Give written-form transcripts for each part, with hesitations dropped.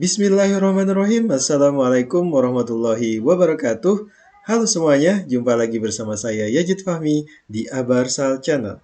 Bismillahirrahmanirrahim. Assalamualaikum warahmatullahi wabarakatuh. Halo semuanya, jumpa lagi bersama saya Yajid Fahmi di Abarsal Channel.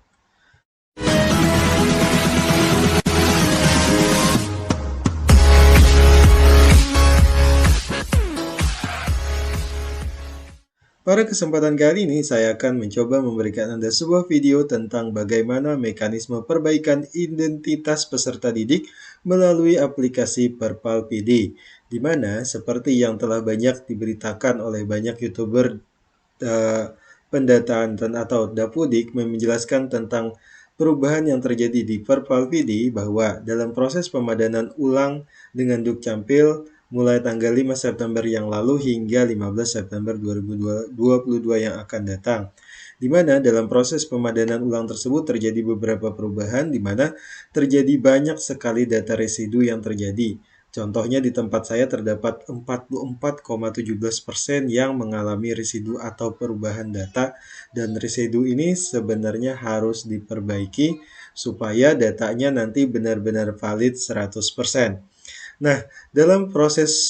Pada kesempatan kali ini, saya akan mencoba memberikan Anda sebuah video tentang bagaimana mekanisme perbaikan identitas peserta didik melalui aplikasi Perpal PD, di mana seperti yang telah banyak diberitakan oleh banyak YouTuber pendataan atau Dapudik menjelaskan tentang perubahan yang terjadi di Perpal PD bahwa dalam proses pemadanan ulang dengan Dukcapil mulai tanggal 5 September yang lalu hingga 15 September 2022 yang akan datang. Di mana dalam proses pemadanan ulang tersebut terjadi beberapa perubahan di mana terjadi banyak sekali data residu yang terjadi. Contohnya di tempat saya terdapat 44,17% yang mengalami residu atau perubahan data dan residu ini sebenarnya harus diperbaiki supaya datanya nanti benar-benar valid 100%. Nah, dalam proses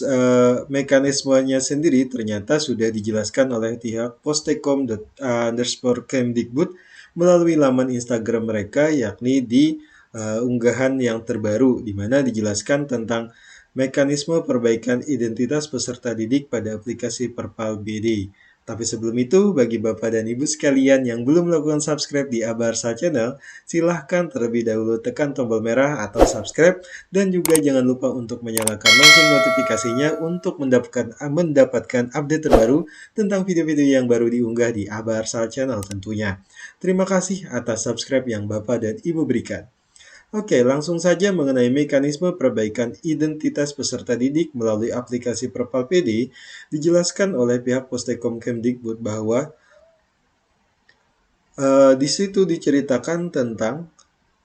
mekanismenya sendiri ternyata sudah dijelaskan oleh pihak Postekom_Kemdikbud melalui laman Instagram mereka, yakni di unggahan yang terbaru, di mana dijelaskan tentang mekanisme perbaikan identitas peserta didik pada aplikasi Perpal BD. Tapi sebelum itu, bagi Bapak dan Ibu sekalian yang belum melakukan subscribe di Abarsa Channel, silahkan terlebih dahulu tekan tombol merah atau subscribe, dan juga jangan lupa untuk menyalakan lonceng notifikasinya untuk mendapatkan update terbaru tentang video-video yang baru diunggah di Abarsa Channel tentunya. Terima kasih atas subscribe yang Bapak dan Ibu berikan. Oke, langsung saja mengenai mekanisme perbaikan identitas peserta didik melalui aplikasi Perpal PD, dijelaskan oleh pihak Postekom Kemdikbud bahwa di situ diceritakan tentang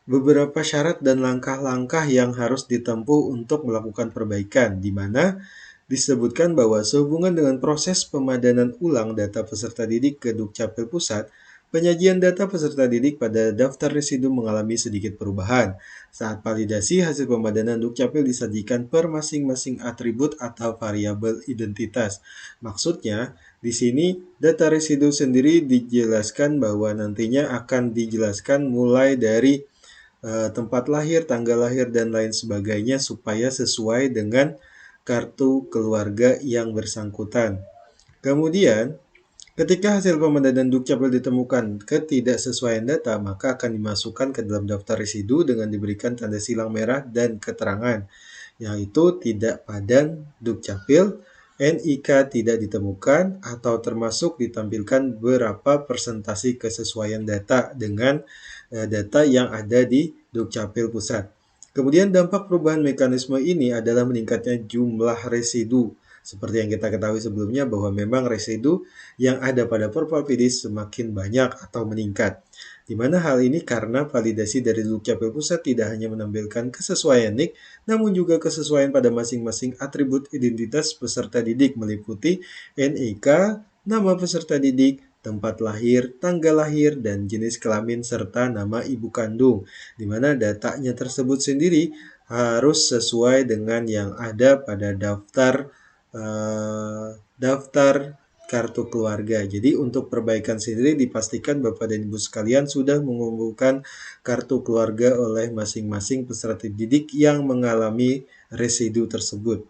beberapa syarat dan langkah-langkah yang harus ditempuh untuk melakukan perbaikan, di mana disebutkan bahwa sehubungan dengan proses pemadanan ulang data peserta didik ke Dukcapil Pusat, penyajian data peserta didik pada daftar residu mengalami sedikit perubahan. Saat validasi, hasil pemadanan Dukcapil disajikan per masing-masing atribut atau variabel identitas. Maksudnya, di sini data residu sendiri dijelaskan bahwa nantinya akan dijelaskan mulai dari tempat lahir, tanggal lahir, dan lain sebagainya supaya sesuai dengan kartu keluarga yang bersangkutan. Kemudian, ketika hasil pemadanan Dukcapil ditemukan ketidaksesuaian data, maka akan dimasukkan ke dalam daftar residu dengan diberikan tanda silang merah dan keterangan, yaitu tidak padan Dukcapil, NIK tidak ditemukan, atau termasuk ditampilkan berapa persentase kesesuaian data dengan data yang ada di Dukcapil Pusat. Kemudian dampak perubahan mekanisme ini adalah meningkatnya jumlah residu. Seperti yang kita ketahui sebelumnya bahwa memang residu yang ada pada Perpal PD semakin banyak atau meningkat. Di mana hal ini karena validasi dari Dukcapil Pusat tidak hanya menampilkan kesesuaian NIK, namun juga kesesuaian pada masing-masing atribut identitas peserta didik meliputi NIK, nama peserta didik, tempat lahir, tanggal lahir, dan jenis kelamin serta nama ibu kandung, di mana datanya tersebut sendiri harus sesuai dengan yang ada pada daftar kartu keluarga. Jadi untuk perbaikan sendiri dipastikan Bapak dan Ibu sekalian sudah mengumpulkan kartu keluarga oleh masing-masing peserta didik yang mengalami residu tersebut.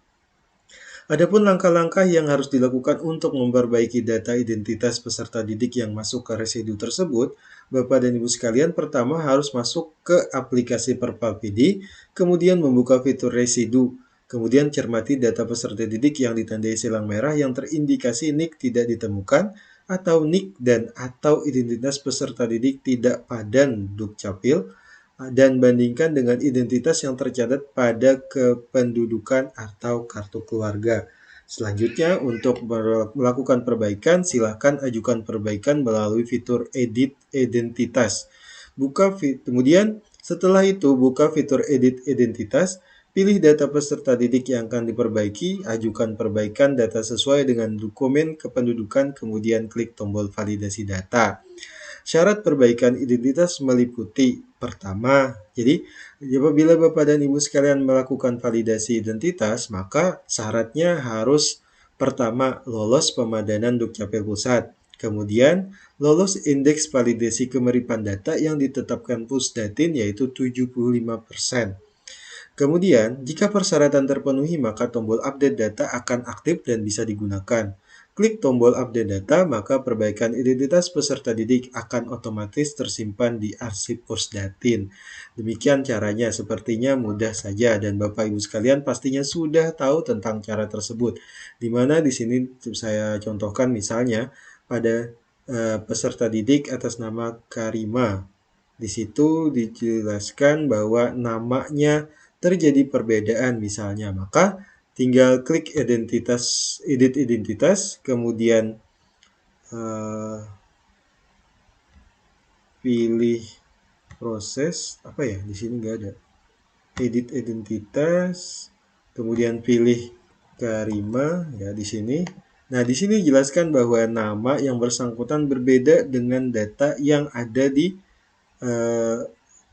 Adapun langkah-langkah yang harus dilakukan untuk memperbaiki data identitas peserta didik yang masuk ke residu tersebut, Bapak dan Ibu sekalian, pertama harus masuk ke aplikasi Perpal PD, kemudian membuka fitur residu, kemudian cermati data peserta didik yang ditandai silang merah yang terindikasi NIK tidak ditemukan, atau NIK dan atau identitas peserta didik tidak padan Dukcapil, dan bandingkan dengan identitas yang tercatat pada kependudukan atau kartu keluarga. Selanjutnya, untuk melakukan perbaikan, silakan ajukan perbaikan melalui fitur Edit Identitas. Kemudian setelah itu, buka fitur Edit Identitas, pilih data peserta didik yang akan diperbaiki, ajukan perbaikan data sesuai dengan dokumen kependudukan, kemudian klik tombol validasi data. Syarat perbaikan identitas meliputi pertama, jadi apabila Bapak dan Ibu sekalian melakukan validasi identitas, maka syaratnya harus pertama lolos pemadanan Dukcapil Pusat, kemudian lolos indeks validasi kemiripan data yang ditetapkan Pusdatin yaitu 75%. Kemudian, jika persyaratan terpenuhi, maka tombol update data akan aktif dan bisa digunakan. Klik tombol update data, maka perbaikan identitas peserta didik akan otomatis tersimpan di arsip Pusdatin. Demikian caranya, sepertinya mudah saja dan Bapak Ibu sekalian pastinya sudah tahu tentang cara tersebut. Di mana di sini saya contohkan misalnya pada peserta didik atas nama Karima. Di situ dijelaskan bahwa namanya terjadi perbedaan misalnya, maka tinggal klik edit identitas, kemudian pilih proses apa ya, di sini nggak ada edit identitas, kemudian pilih Karima ya di sini. Nah, di sini dijelaskan bahwa nama yang bersangkutan berbeda dengan data yang ada di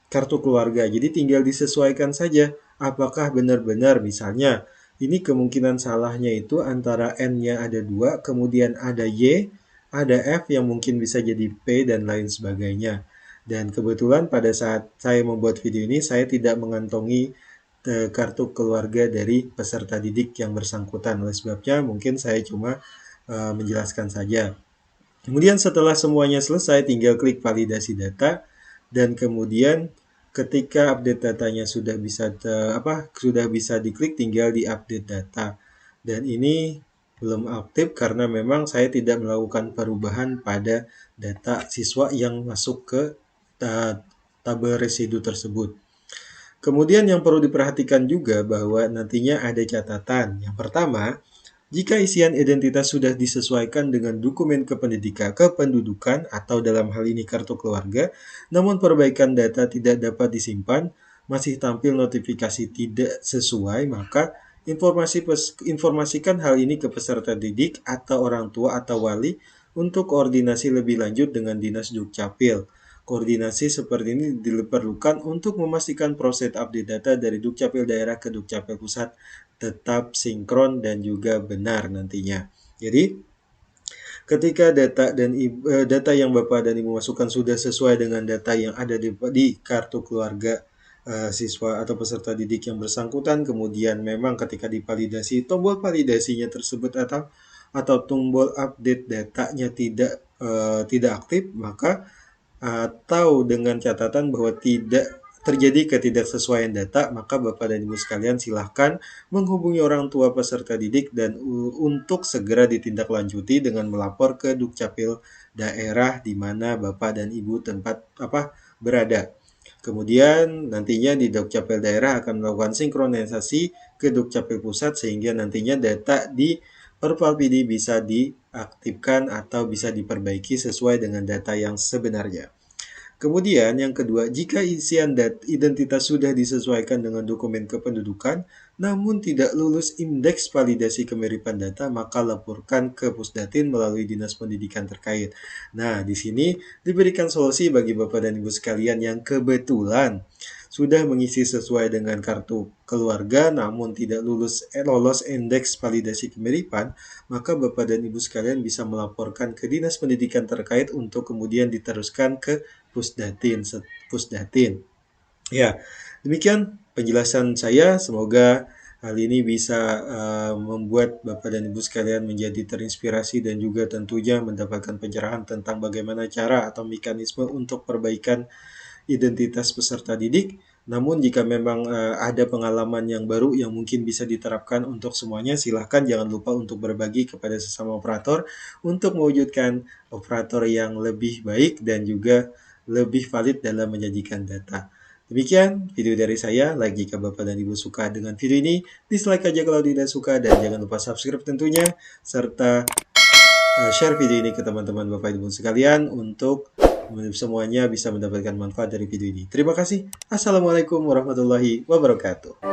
kartu keluarga. Jadi tinggal disesuaikan saja apakah benar-benar misalnya ini kemungkinan salahnya itu antara N-nya ada 2, kemudian ada Y, ada F yang mungkin bisa jadi P dan lain sebagainya. Dan kebetulan pada saat saya membuat video ini saya tidak mengantongi kartu keluarga dari peserta didik yang bersangkutan. Oleh sebabnya mungkin saya cuma menjelaskan saja. Kemudian setelah semuanya selesai tinggal klik validasi data. Dan kemudian ketika update datanya sudah bisa diklik, tinggal di update data. Dan ini belum aktif karena memang saya tidak melakukan perubahan pada data siswa yang masuk ke tabel residu tersebut. Kemudian yang perlu diperhatikan juga bahwa nantinya ada catatan. Yang pertama, jika isian identitas sudah disesuaikan dengan dokumen kependudukan atau dalam hal ini kartu keluarga, namun perbaikan data tidak dapat disimpan, masih tampil notifikasi tidak sesuai, maka informasikan hal ini ke peserta didik atau orang tua atau wali untuk koordinasi lebih lanjut dengan Dinas Dukcapil. Koordinasi seperti ini diperlukan untuk memastikan proses update data dari Dukcapil daerah ke Dukcapil pusat tetap sinkron dan juga benar nantinya. Jadi, ketika data yang Bapak dan Ibu masukkan sudah sesuai dengan data yang ada di kartu keluarga siswa atau peserta didik yang bersangkutan, kemudian memang ketika divalidasi, tombol validasinya tersebut atau tombol update datanya tidak aktif, maka atau dengan catatan bahwa tidak terjadi ketidaksesuaian data, maka Bapak dan Ibu sekalian silahkan menghubungi orang tua peserta didik dan untuk segera ditindaklanjuti dengan melapor ke Dukcapil daerah di mana Bapak dan Ibu berada. Kemudian nantinya di Dukcapil daerah akan melakukan sinkronisasi ke Dukcapil pusat sehingga nantinya data di Perpalpidi bisa diaktifkan atau bisa diperbaiki sesuai dengan data yang sebenarnya. Kemudian yang kedua, jika isian identitas sudah disesuaikan dengan dokumen kependudukan, namun tidak lulus indeks validasi kemiripan data, maka laporkan ke Pusdatin melalui Dinas Pendidikan terkait. Nah, di sini diberikan solusi bagi Bapak dan Ibu sekalian yang kebetulan sudah mengisi sesuai dengan kartu keluarga namun tidak lolos indeks validasi kemiripan, maka Bapak dan Ibu sekalian bisa melaporkan ke Dinas Pendidikan terkait untuk kemudian diteruskan ke Pusdatin. Ya, demikian penjelasan saya. Semoga hal ini bisa membuat Bapak dan Ibu sekalian menjadi terinspirasi dan juga tentunya mendapatkan pencerahan tentang bagaimana cara atau mekanisme untuk perbaikan identitas peserta didik. Namun jika memang ada pengalaman yang baru yang mungkin bisa diterapkan untuk semuanya, silahkan jangan lupa untuk berbagi kepada sesama operator untuk mewujudkan operator yang lebih baik dan juga lebih valid dalam menyajikan data. Demikian video dari saya. Like jika Bapak dan Ibu suka dengan video ini, dislike aja kalau tidak suka, dan jangan lupa subscribe tentunya, serta share video ini ke teman-teman Bapak Ibu sekalian untuk semuanya bisa mendapatkan manfaat dari video ini. Terima kasih. Assalamualaikum warahmatullahi wabarakatuh.